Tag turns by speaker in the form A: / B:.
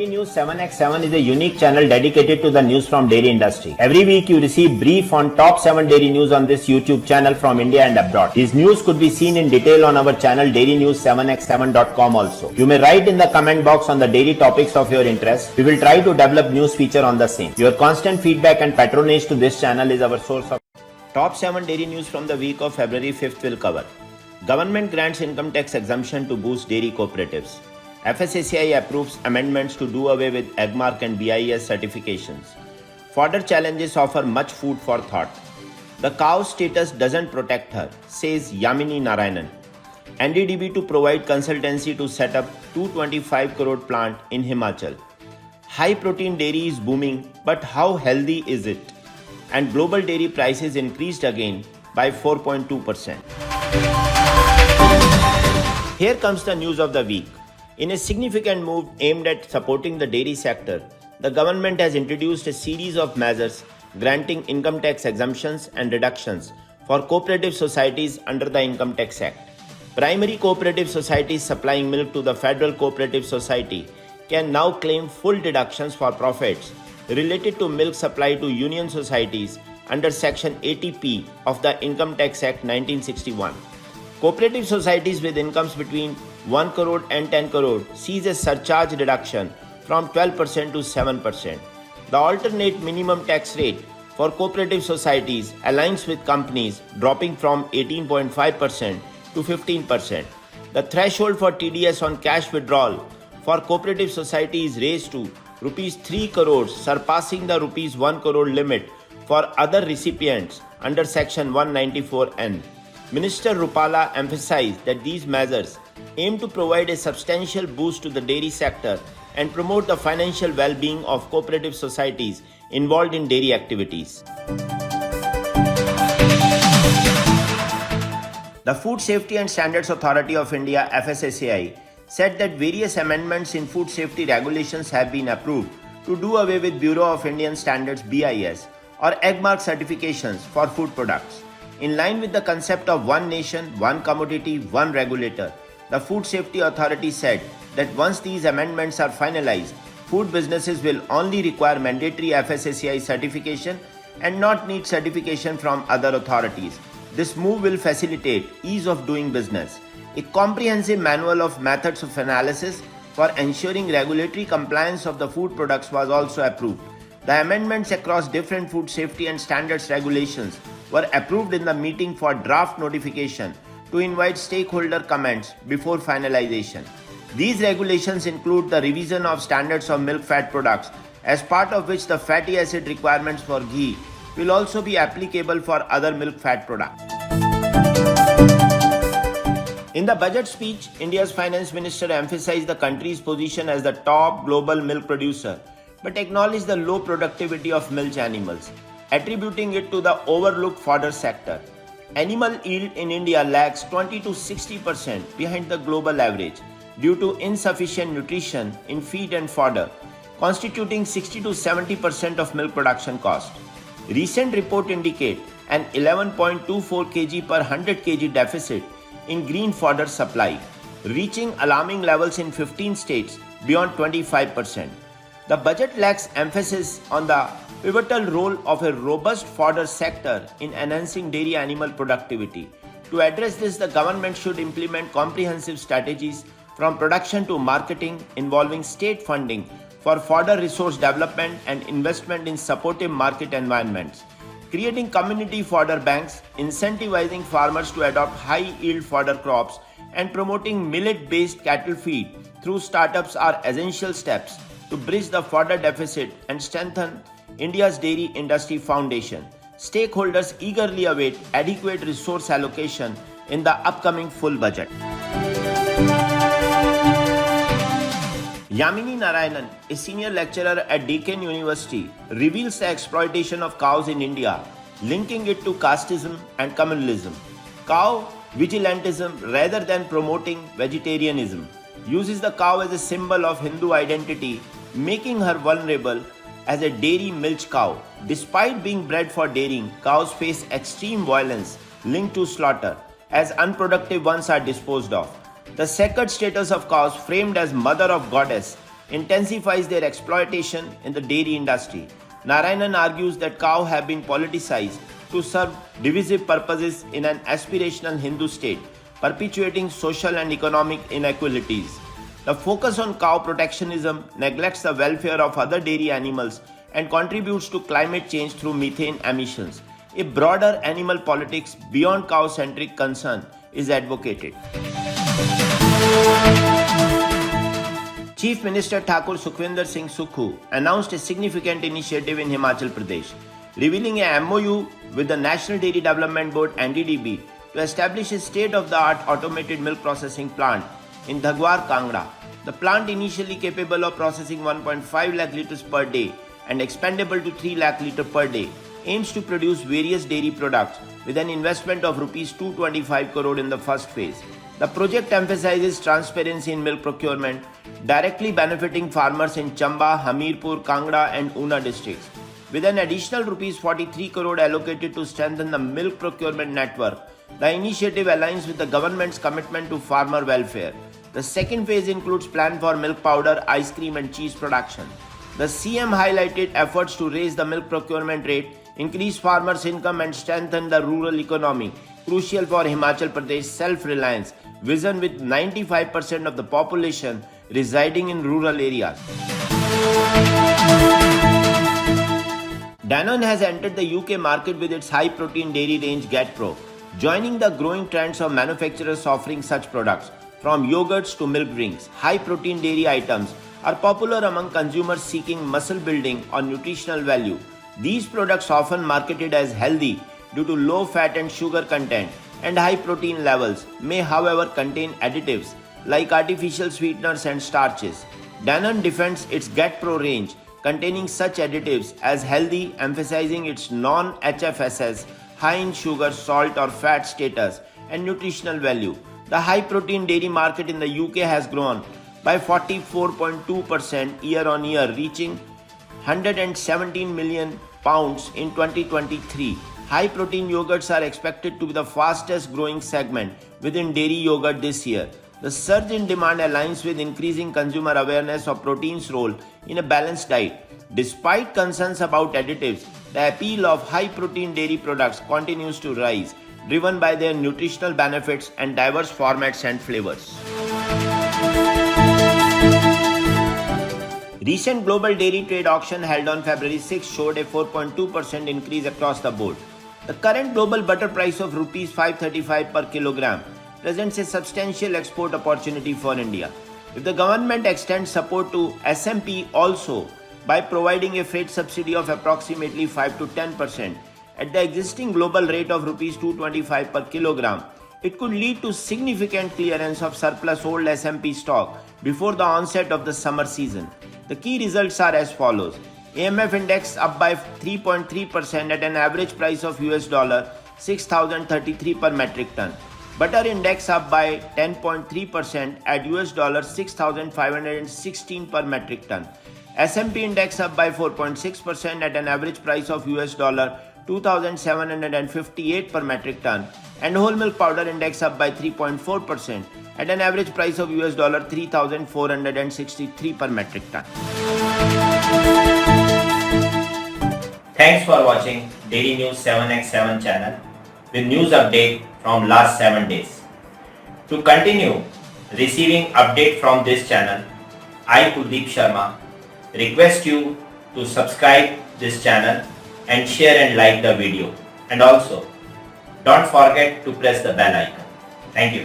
A: Dairy News 7x7 is a unique channel dedicated to the news from dairy industry. Every week you receive brief on top 7 dairy news on this YouTube channel from India and abroad. These news could be seen in detail on our channel dairynews7x7.com also. You may write in the comment box on the dairy topics of your interest. We will try to develop news feature on the same. Your constant feedback and patronage to this channel is our source of top 7 dairy news from the week of February 5th will cover. Government grants income tax exemption to boost dairy cooperatives. Fssai approves amendments to do away with Agmark and BIS certifications. Fodder challenges offer much food for thought. The cow's status doesn't protect her, says Yamini Narayanan. NDDB to provide consultancy to set up 225 crore plant in Himachal. High protein dairy is booming, but how healthy is it? And global dairy prices increased again by 4.2%. Here comes the news of the week. In a significant move aimed at supporting the dairy sector, the government has introduced a series of measures granting income tax exemptions and reductions for cooperative societies under the Income Tax Act. Primary cooperative societies supplying milk to the Federal Cooperative Society can now claim full deductions for profits related to milk supply to union societies under Section 80P of the Income Tax Act 1961. Cooperative societies with incomes between 1 crore and 10 crore sees a surcharge reduction from 12% to 7%. The alternate minimum tax rate for cooperative societies aligns with companies, dropping from 18.5% to 15%. The threshold for TDS on cash withdrawal for cooperative society is raised to rupees 3 crores, surpassing the rupees 1 crore limit for other recipients under Section 194N. Minister Rupala emphasized that these measures aim to provide a substantial boost to the dairy sector and promote the financial well-being of cooperative societies involved in dairy activities. The Food Safety and Standards Authority of India (FSSAI) said that various amendments in food safety regulations have been approved to do away with Bureau of Indian Standards (BIS) or Agmark certifications for food products. In line with the concept of one nation, one commodity, one regulator, the Food Safety Authority said that once these amendments are finalized, food businesses will only require mandatory FSSAI certification and not need certification from other authorities. This move will facilitate ease of doing business. A comprehensive manual of methods of analysis for ensuring regulatory compliance of the food products was also approved. The amendments across different food safety and standards regulations were approved in the meeting for draft notification to invite stakeholder comments before finalization. These regulations include the revision of standards of milk fat products, as part of which the fatty acid requirements for ghee will also be applicable for other milk fat products. In the budget speech, India's finance minister emphasized the country's position as the top global milk producer, but acknowledged the low productivity of milch animals, attributing it to the overlooked fodder sector. Animal yield in India lags 20 to 60% behind the global average due to insufficient nutrition in feed and fodder, constituting 60 to 70% of milk production cost. Recent report indicate an 11.24 kg per 100 kg deficit in green fodder supply, reaching alarming levels in 15 states beyond 25%. The budget lacks emphasis on the pivotal role of a robust fodder sector in enhancing dairy animal productivity. To address this, the government should implement comprehensive strategies from production to marketing involving state funding for fodder resource development and investment in supportive market environments, creating community fodder banks, incentivizing farmers to adopt high-yield fodder crops, and promoting millet-based cattle feed through startups are essential steps to bridge the fodder deficit and strengthen India's dairy industry foundation. Stakeholders eagerly await adequate resource allocation in the upcoming full budget. Yamini Narayanan, a senior lecturer at Deccan University, reveals the exploitation of cows in India, linking it to casteism and communalism. Cow vigilantism, rather than promoting vegetarianism, uses the cow as a symbol of Hindu identity, making her vulnerable as a dairy milch cow. Despite being bred for dairying, cows face extreme violence linked to slaughter, as unproductive ones are disposed of. The sacred status of cows, framed as mother of goddess, intensifies their exploitation in the dairy industry. Narayanan argues that cows have been politicized to serve divisive purposes in an aspirational Hindu state, perpetuating social and economic inequalities. The focus on cow protectionism neglects the welfare of other dairy animals and contributes to climate change through methane emissions. A broader animal politics beyond cow-centric concern is advocated. Chief Minister Thakur Sukhwinder Singh Sukhu announced a significant initiative in Himachal Pradesh, revealing a MOU with the National Dairy Development Board (NDDB) to establish a state-of-the-art automated milk processing plant in Dhagwar, Kangra. The plant, initially capable of processing 1.5 lakh liters per day and expandable to 3 lakh liters per day, aims to produce various dairy products with an investment of Rs 225 crore in the first phase. The project emphasizes transparency in milk procurement, directly benefiting farmers in Chamba, Hamirpur, Kangra and Una districts. With an additional Rs 43 crore allocated to strengthen the milk procurement network, the initiative aligns with the government's commitment to farmer welfare. The second phase includes plan for milk powder, ice cream and cheese production. The CM highlighted efforts to raise the milk procurement rate, increase farmers' income and strengthen the rural economy, crucial for Himachal Pradesh self-reliance vision with 95% of the population residing in rural areas. Danone has entered the UK market with its high-protein dairy range GetPro, joining the growing trends of manufacturers offering such products. From yogurts to milk drinks, high-protein dairy items are popular among consumers seeking muscle building or nutritional value. These products, often marketed as healthy due to low fat and sugar content and high protein levels, may however contain additives like artificial sweeteners and starches. Danone defends its GetPro range containing such additives as healthy, emphasizing its non-HFSS, high in sugar, salt or fat status and nutritional value. The high protein dairy market in the UK has grown by 44.2% year on year, reaching £117 million in 2023. High protein yogurts are expected to be the fastest growing segment within dairy yogurt this year. The surge in demand aligns with increasing consumer awareness of protein's role in a balanced diet. Despite concerns about additives, the appeal of high protein dairy products continues to rise, driven by their nutritional benefits and diverse formats and flavors. Recent global dairy trade auction held on February 6 showed a 4.2% increase across the board. The current global butter price of Rs 535 per kilogram presents a substantial export opportunity for India. If the government extends support to SMP also by providing a freight subsidy of approximately 5 to 10% at the existing global rate of Rs 225 per kilogram, it could lead to significant clearance of surplus old SMP stock before the onset of the summer season. The key results are as follows. AMF index up by 3.3% at an average price of $6,033 per metric ton. Butter index up by 10.3% at $6,516 per metric ton. SMP index up by 4.6% at an average price of $2,758 per metric ton. And whole milk powder index up by 3.4% at an average price of $3,463 per metric ton.
B: Thanks for watching Daily News 7x7 channel with news update from last 7 days. To continue receiving update from this channel, I, Kuldeep Sharma, request you to subscribe this channel and share and like the video. And also, don't forget to press the bell icon. Thank you.